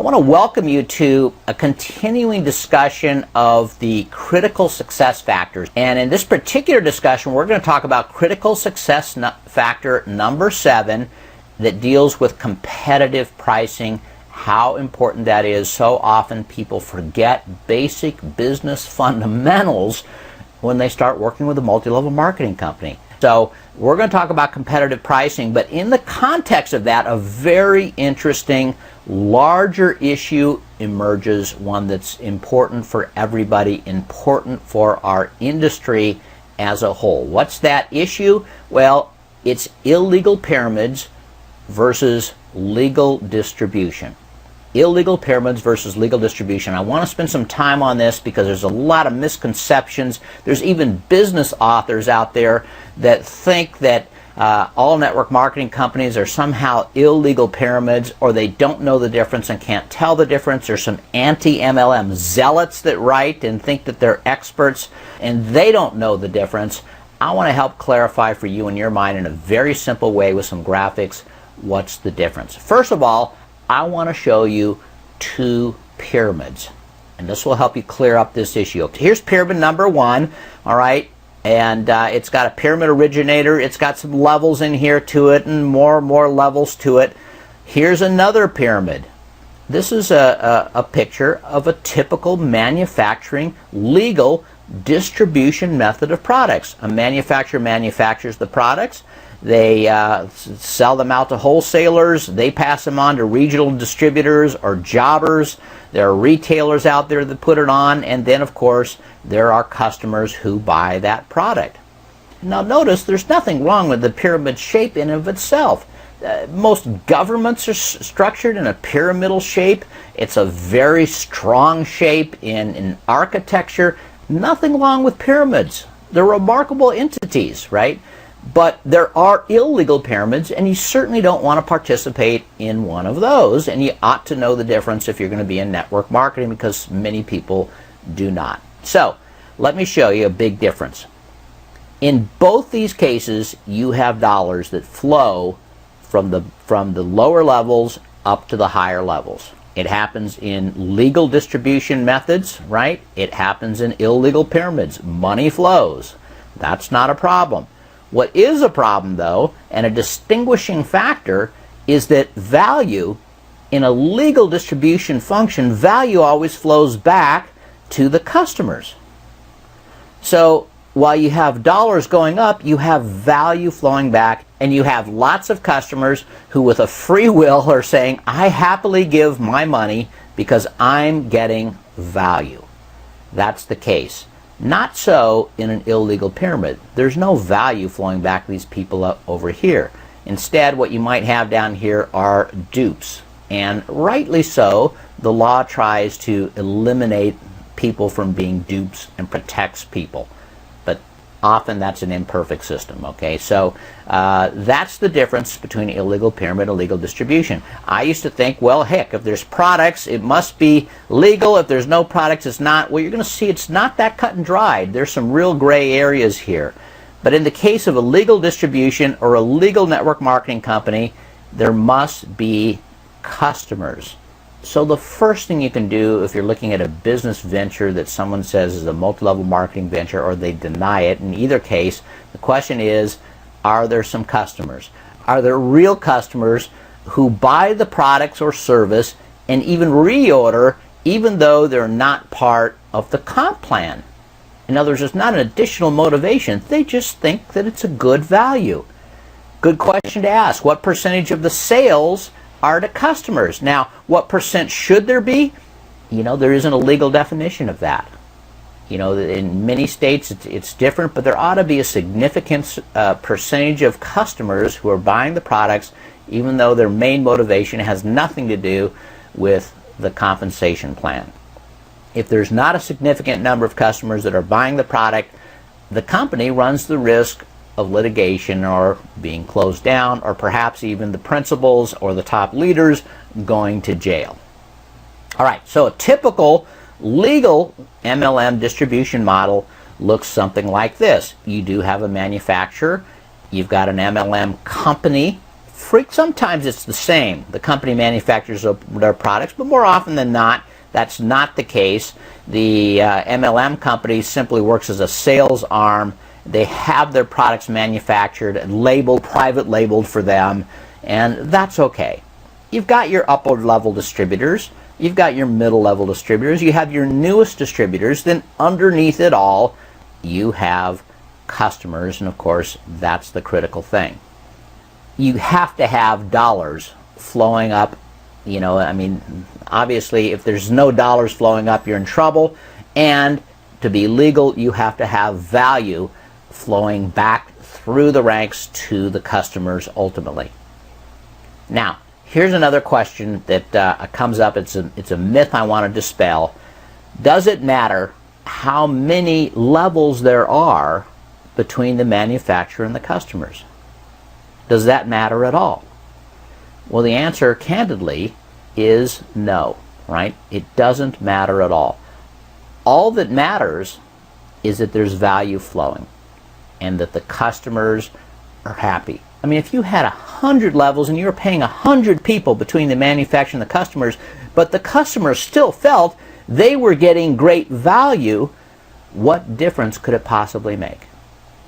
want to welcome you to a continuing discussion of the critical success factors. And in this particular discussion, we're going to talk about critical success factor number 7 that deals with competitive pricing, how important that is. So often people forget basic business fundamentals when they start working with a multi-level marketing company. So we're going to talk about competitive pricing, but in the context of that, a very interesting, larger issue emerges, one that's important for everybody, important for our industry as a whole. What's that issue? Well, it's illegal pyramids versus legal distribution. Illegal pyramids versus legal distribution. I want to spend some time on this because there's a lot of misconceptions. There's even business authors out there that think that all network marketing companies are somehow illegal pyramids, or they don't know the difference and can't tell the difference. There's some anti-MLM zealots that write and think that they're experts and they don't know the difference. I want to help clarify for you in your mind in a very simple way with some graphics what's the difference. First of all, I want to show you 2 pyramids, and this will help you clear up this issue. Here's pyramid number 1, all right, and it's got a pyramid originator. It's got some levels in here to it and more levels to it. Here's another pyramid. This is a picture of a typical manufacturing legal distribution method of products. A manufacturer manufactures the products. They sell them out to wholesalers. They pass them on to regional distributors or jobbers. There are retailers out there that put it on, and then of course there are customers who buy that product. Now notice there's nothing wrong with the pyramid shape in and of itself. Most governments are structured in a pyramidal shape. It's a very strong shape in architecture. Nothing wrong with pyramids. They're remarkable entities, right? But there are illegal pyramids, and you certainly don't want to participate in one of those, and you ought to know the difference if you're going to be in network marketing, because many people do not. So let me show you a big difference. In both these cases, you have dollars that flow from the lower levels up to the higher levels. It happens in legal distribution methods, right? It happens in illegal pyramids. Money flows. That's not a problem. What is a problem, though, and a distinguishing factor, is that value in a legal distribution function, value always flows back to the customers. So while you have dollars going up, you have value flowing back, and you have lots of customers who with a free will are saying, I happily give my money because I'm getting value. That's the case. Not so in an illegal pyramid. There's no value flowing back to these people up over here. Instead, what you might have down here are dupes. And rightly so, the law tries to eliminate people from being dupes and protects people. But often that's an imperfect system, okay? So that's the difference between illegal pyramid and legal distribution. I used to think, well, heck, if there's products, it must be legal. If there's no products, it's not. Well, you're going to see it's not that cut and dried. There's some real gray areas here. But in the case of a legal distribution or a legal network marketing company, there must be customers. So the first thing you can do if you're looking at a business venture that someone says is a multi-level marketing venture, or they deny it, in either case, the question is, are there some customers? Are there real customers who buy the products or service and even reorder even though they're not part of the comp plan? In other words, it's not an additional motivation. They just think that it's a good value. Good question to ask. What percentage of the sales are to customers? Now, what percent should there be? You know, there isn't a legal definition of that. You know, in many states it's different, but there ought to be a significant percentage of customers who are buying the products, even though their main motivation has nothing to do with the compensation plan. If there's not a significant number of customers that are buying the product, the company runs the risk of litigation or being closed down, or perhaps even the principals or the top leaders going to jail. All right, so a typical legal MLM distribution model looks something like this. You do have a manufacturer, you've got an MLM company Sometimes it's the same. The company manufactures their products, but more often than not, that's not the case. The MLM company simply works as a sales arm. They have their products manufactured and labeled, private labeled for them, and that's okay. You've got your upper level distributors, you've got your middle level distributors, you have your newest distributors, then underneath it all, you have customers, and of course, that's the critical thing. You have to have dollars flowing up. You know, I mean, obviously, if there's no dollars flowing up, you're in trouble. And to be legal, you have to have value flowing back through the ranks to the customers ultimately. Now, here's another question that comes up. It's a myth I want to dispel. Does it matter how many levels there are between the manufacturer and the customers? Does that matter at all? Well, the answer, candidly, is no, right? It doesn't matter at all. All that matters is that there's value flowing and that the customers are happy. I mean, if you had 100 levels and you were paying 100 people between the manufacturer and the customers, but the customers still felt they were getting great value, what difference could it possibly make?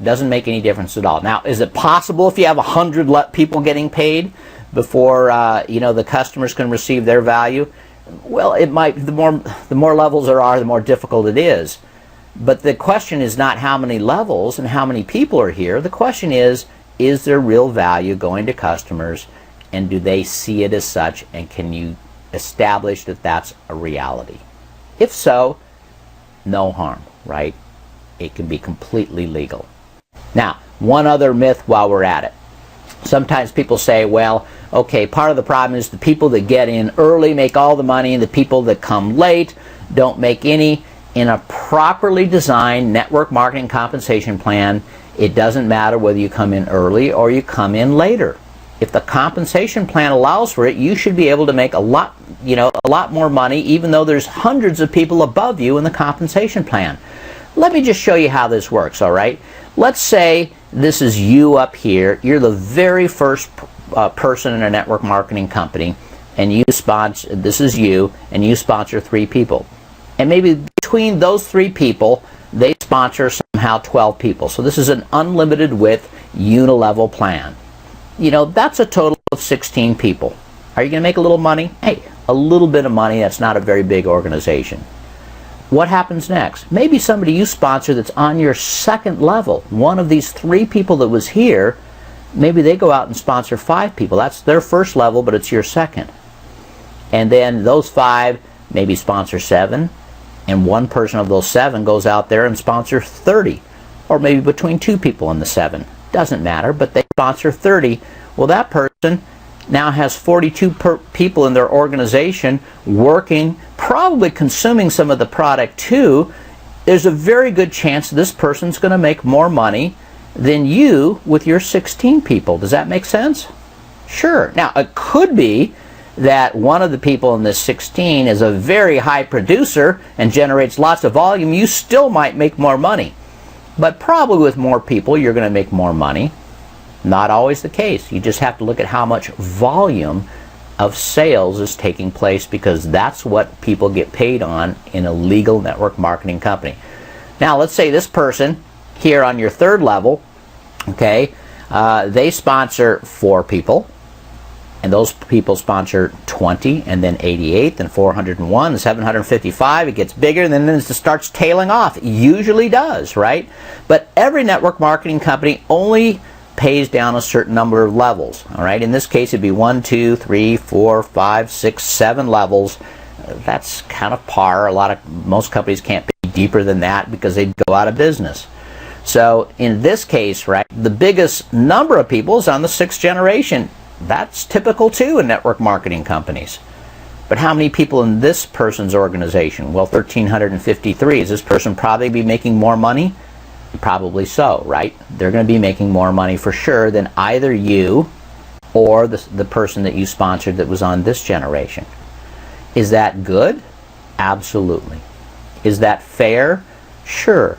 Doesn't make any difference at all. Now, is it possible if you have 100 people getting paid before the customers can receive their value? Well, it might. The more levels there are, the more difficult it is. But the question is not how many levels and how many people are here. The question is there real value going to customers, and do they see it as such, and can you establish that that's a reality? If so, no harm, right? It can be completely legal. Now, one other myth while we're at it. Sometimes people say, well, okay, part of the problem is the people that get in early make all the money and the people that come late don't make any. In a properly designed network marketing compensation plan, it doesn't matter whether you come in early or you come in later. If the compensation plan allows for it, you should be able to make a lot more money, even though there's hundreds of people above you in the compensation plan. Let me just show you how this works, all right? Let's say this is you up here. You're the very first person in a network marketing company, and this is you, and you sponsor 3 people. And maybe between those 3 people, they sponsor somehow 12 people. So this is an unlimited width unilevel plan. You know, that's a total of 16 people. Are you going to make a little money? Hey, a little bit of money. That's not a very big organization. What happens next? Maybe somebody you sponsor that's on your second level, one of these 3 people that was here, maybe they go out and sponsor 5 people. That's their first level, but it's your second. And then those 5 maybe sponsor 7, and one person of those 7 goes out there and sponsors 30, or maybe between 2 people in the 7. Doesn't matter, but they sponsor 30. Well, that person now has 42 people in their organization working, probably consuming some of the product too. There's a very good chance this person's going to make more money than you with your 16 people. Does that make sense? Sure. Now, it could be that one of the people in this 16 is a very high producer and generates lots of volume. You still might make more money. But probably with more people, you're going to make more money. Not always the case. You just have to look at how much volume of sales is taking place, because that's what people get paid on in a legal network marketing company. Now, let's say this person here on your 3rd level, okay, they sponsor 4 people, and those people sponsor 20, and then 88, and 401, and 755. It gets bigger, and then it starts tailing off. It usually does, right? But every network marketing company only pays down a certain number of levels, all right? In this case, it'd be 1, 2, 3, 4, 5, 6, 7 levels. That's kind of par. Most companies can't be deeper than that because they'd go out of business. So in this case, right, the biggest number of people is on the 6th generation. That's typical too in network marketing companies. But how many people in this person's organization? Well, 1,353. Is this person probably be making more money? Probably so, right? They're going to be making more money for sure than either you or the person that you sponsored that was on this generation. Is that good? Absolutely. Is that fair? Sure.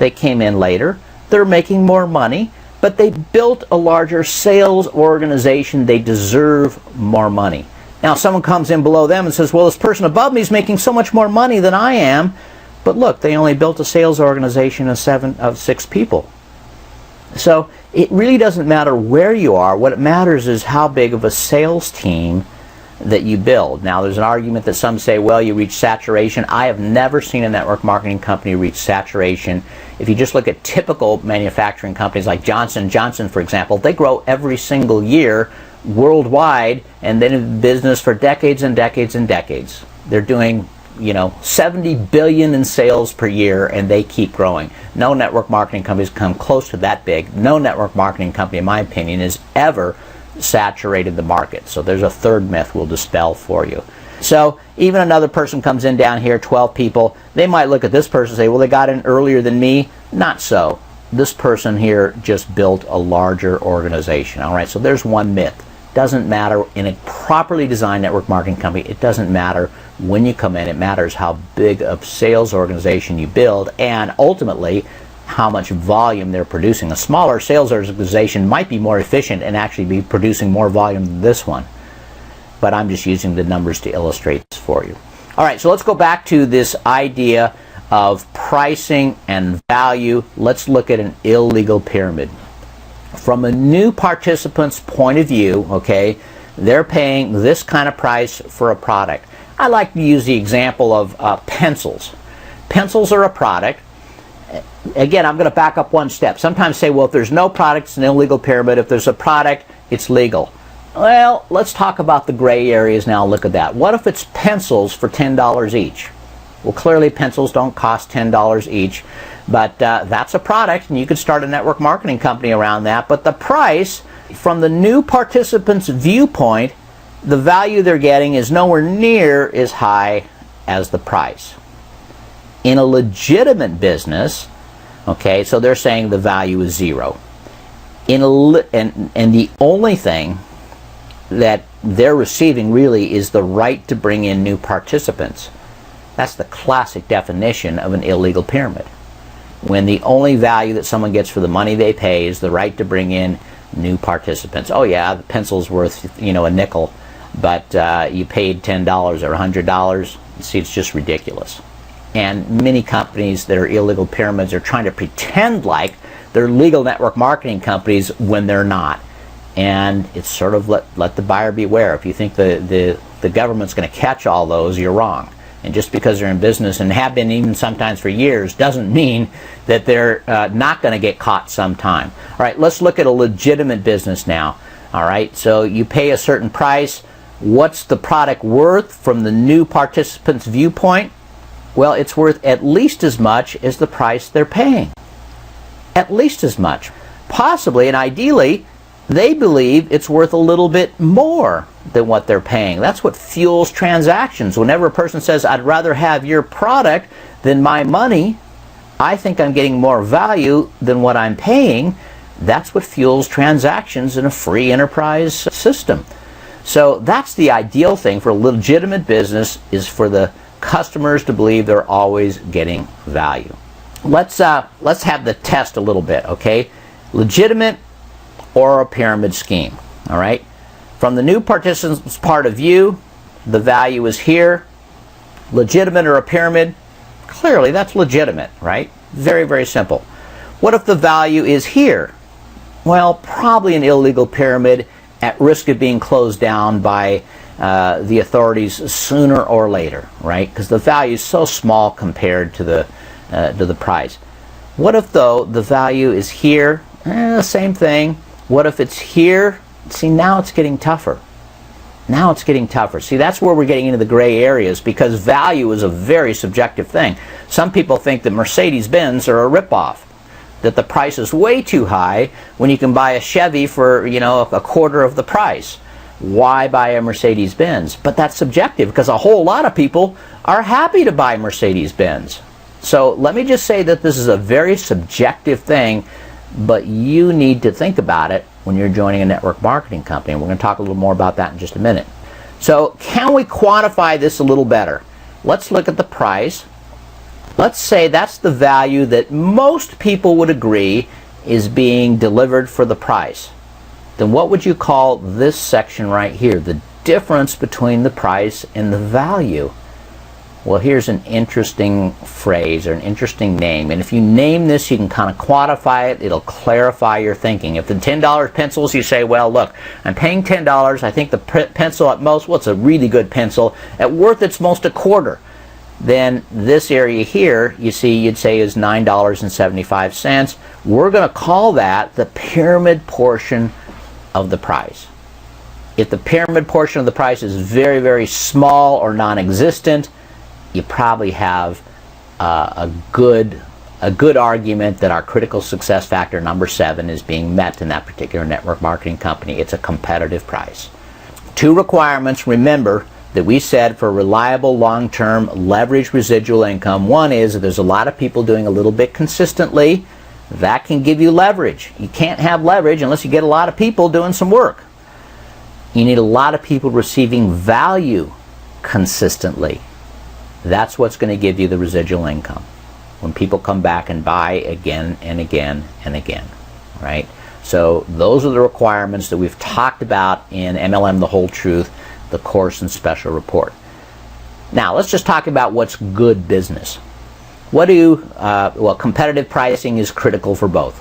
They came in later. They're making more money. but they built a larger sales organization. They deserve more money. Now, someone comes in below them and says, well, this person above me is making so much more money than I am, but look, they only built a sales organization of 6 people. So it really doesn't matter where you are. What it matters is how big of a sales team that you build. Now, there's an argument that some say, well, you reach saturation. I have never seen a network marketing company reach saturation. If you just look at typical manufacturing companies like Johnson & Johnson, for example, they grow every single year worldwide, and they've been in business for decades and decades and decades. They're doing, 70 billion in sales per year, and they keep growing. No network marketing companies come close to that big. No network marketing company, in my opinion, has ever saturated the market. So there's a third myth we'll dispel for you. So even another person comes in down here, 12 people, they might look at this person and say, well, they got in earlier than me. Not so. This person here just built a larger organization. All right, so there's one myth. Doesn't matter in a properly designed network marketing company. It doesn't matter when you come in. It matters how big a sales organization you build, and ultimately how much volume they're producing. A smaller sales organization might be more efficient and actually be producing more volume than this one. But I'm just using the numbers to illustrate this for you. All right, so let's go back to this idea of pricing and value. Let's look at an illegal pyramid. From a new participant's point of view, okay, they're paying this kind of price for a product. I like to use the example of pencils. Pencils are a product. Again, I'm going to back up one step. Sometimes say, well, if there's no product, it's an illegal pyramid. If there's a product, it's legal. Well, let's talk about the gray areas now. Look at that. What if it's pencils for $10 each? Well, clearly pencils don't cost $10 each, but that's a product, and you could start a network marketing company around that. But the price, from the new participant's viewpoint, the value they're getting is nowhere near as high as the price. In a legitimate business, okay, so they're saying the value is zero. And the only thing that they're receiving really is the right to bring in new participants. That's the classic definition of an illegal pyramid. When the only value that someone gets for the money they pay is the right to bring in new participants. Oh yeah, the pencil's worth, a nickel, but you paid $10 or $100. See, it's just ridiculous. And many companies that are illegal pyramids are trying to pretend like they're legal network marketing companies when they're not. And it's sort of let the buyer beware. If you think the government's going to catch all those, you're wrong. And just because they're in business and have been even sometimes for years doesn't mean that they're not going to get caught sometime. All right, let's look at a legitimate business now. All right, so you pay a certain price. What's the product worth from the new participant's viewpoint? Well, it's worth at least as much as the price they're paying. At least as much. Possibly and ideally, they believe it's worth a little bit more than what they're paying. That's what fuels transactions. Whenever a person says, I'd rather have your product than my money, I think I'm getting more value than what I'm paying, that's what fuels transactions in a free enterprise system. So that's the ideal thing for a legitimate business, is for the customers to believe they're always getting value. Let's have the test a little bit, okay? Legitimate or a pyramid scheme, all right? From the new participant's part of view, the value is here. Legitimate or a pyramid? Clearly, that's legitimate, right? Very, very simple. What if the value is here? Well, probably an illegal pyramid at risk of being closed down by the authorities sooner or later, right? Because the value is so small compared to the price. What if, though, the value is here? Same thing. What if it's here? See, now it's getting tougher. Now it's getting tougher. See, that's where we're getting into the gray areas, because value is a very subjective thing. Some people think that Mercedes-Benz are a ripoff, that the price is way too high when you can buy a Chevy for, a quarter of the price. Why buy a Mercedes-Benz? But that's subjective, because a whole lot of people are happy to buy Mercedes-Benz. So let me just say that this is a very subjective thing, but you need to think about it when you're joining a network marketing company. And we're going to talk a little more about that in just a minute. So can we quantify this a little better? Let's look at the price. Let's say that's the value that most people would agree is being delivered for the price, then what would you call this section right here? The difference between the price and the value. Well, here's an interesting phrase or an interesting name. And if you name this, you can kind of quantify it. It'll clarify your thinking. If the $10 pencils, you say, well, look, I'm paying $10. I think the pencil at most, well, it's a really good pencil. At worth, it's most a quarter. Then this area here, you see, you'd say is $9.75. We're going to call that the pyramid portion of the price. If the pyramid portion of the price is very, very small or non-existent, you probably have a good argument that our critical success factor number 7 is being met in that particular network marketing company. It's a competitive price. 2 requirements, remember, that we said for reliable long-term leverage residual income. One is that there's a lot of people doing a little bit consistently. That can give you leverage. You can't have leverage unless you get a lot of people doing some work. You need a lot of people receiving value consistently. That's what's going to give you the residual income when people come back and buy again and again and again, right? So those are the requirements that we've talked about in MLM The Whole Truth, the course and special report. Now let's just talk about what's good business. Well, competitive pricing is critical for both.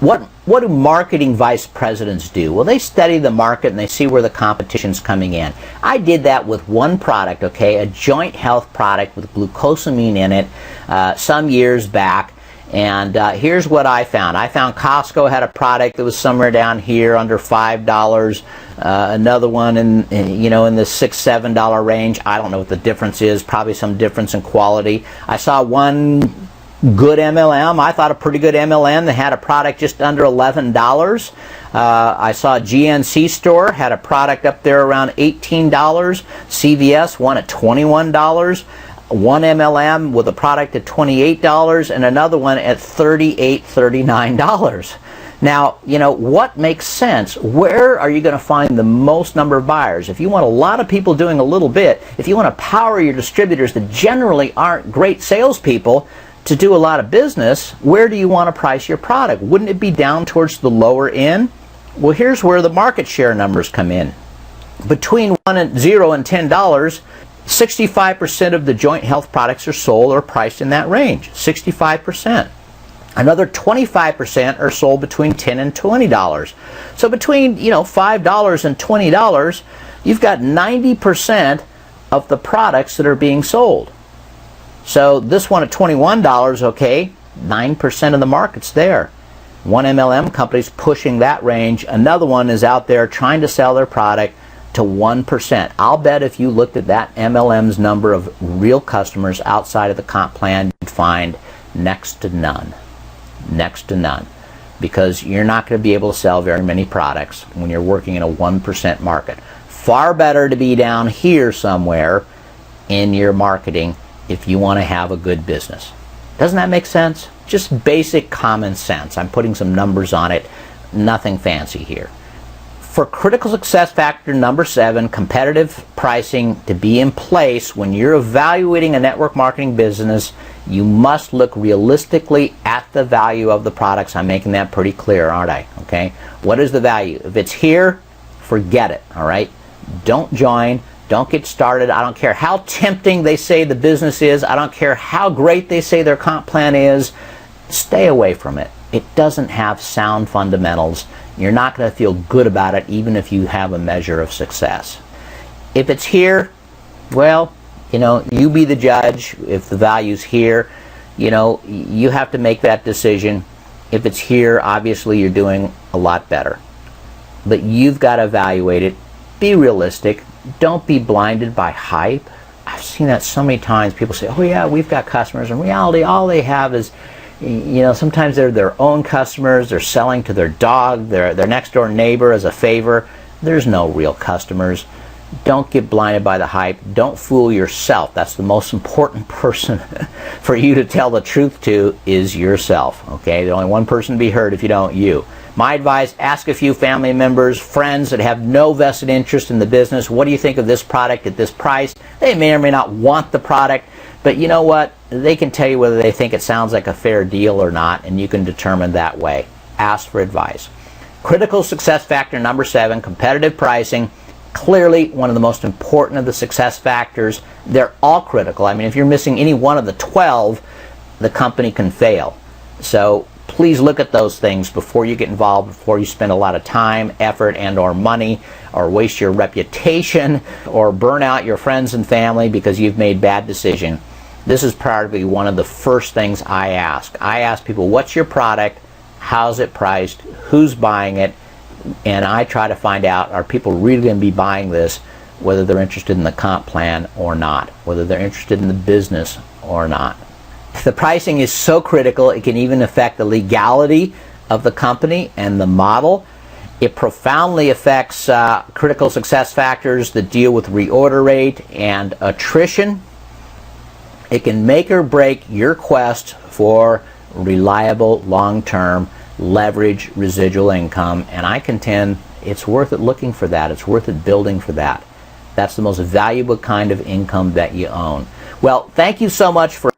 What do marketing vice presidents do? Well, they study the market and they see where the competition's coming in. I did that with one product, okay, a joint health product with glucosamine in it some years back. And here's what I found. I found Costco had a product that was somewhere down here under $5. Another one in the $6, $7 range. I don't know what the difference is. Probably some difference in quality. I saw one good MLM. I thought a pretty good MLM that had a product just under $11. I saw a GNC store had a product up there around $18. CVS one at $21. One MLM with a product at $28 and another one at $38, $39. Now, what makes sense? Where are you going to find the most number of buyers? If you want a lot of people doing a little bit, if you want to power your distributors that generally aren't great salespeople to do a lot of business, where do you want to price your product? Wouldn't it be down towards the lower end? Well, here's where the market share numbers come in. Between $0 and $10, 65% of the joint health products are sold or priced in that range. 65%. Another 25% are sold between $10 and $20. So between $5 and $20, you've got 90% of the products that are being sold. So this one at $21, okay, 9% of the market's there. One MLM company's pushing that range. Another one is out there trying to sell their product to 1%. I'll bet if you looked at that MLM's number of real customers outside of the comp plan, you'd find next to none. Next to none. Because you're not going to be able to sell very many products when you're working in a 1% market. Far better to be down here somewhere in your marketing if you want to have a good business. Doesn't that make sense? Just basic common sense. I'm putting some numbers on it. Nothing fancy here. For critical success factor number 7, competitive pricing to be in place when you're evaluating a network marketing business, you must look realistically at the value of the products. I'm making that pretty clear, aren't I? Okay. What is the value? If it's here, forget it. All right. Don't join. Don't get started. I don't care how tempting they say the business is. I don't care how great they say their comp plan is. Stay away from it. It doesn't have sound fundamentals. You're not going to feel good about it even if you have a measure of success. If it's here, well, you be the judge. If the value's here, you have to make that decision. If it's here, obviously you're doing a lot better. But you've got to evaluate it. Be realistic. Don't be blinded by hype. I've seen that so many times. People say, oh yeah, we've got customers. In reality, all they have is, sometimes they're their own customers. They're selling to their dog, their next door neighbor as a favor. There's no real customers. Don't get blinded by the hype. Don't fool yourself. That's the most important person for you to tell the truth to is yourself. Okay, there's only one person to be heard if you don't, you. My advice, ask a few family members, friends that have no vested interest in the business, what do you think of this product at this price? They may or may not want the product, but you know what? They can tell you whether they think it sounds like a fair deal or not, and you can determine that way. Ask for advice. Critical success factor number 7, competitive pricing. Clearly one of the most important of the success factors. They're all critical. I mean, if you're missing any one of the 12, the company can fail. So please look at those things before you get involved, before you spend a lot of time, effort, and or money, or waste your reputation, or burn out your friends and family because you've made bad decisions. This is probably one of the first things I ask. I ask people, what's your product? How's it priced? Who's buying it? And I try to find out, are people really going to be buying this, whether they're interested in the comp plan or not, whether they're interested in the business or not. The pricing is so critical, it can even affect the legality of the company and the model. It profoundly affects critical success factors that deal with reorder rate and attrition. It can make or break your quest for reliable, long-term, leverage residual income, and I contend it's worth it looking for that. It's worth it building for that. That's the most valuable kind of income that you own. Well, thank you so much for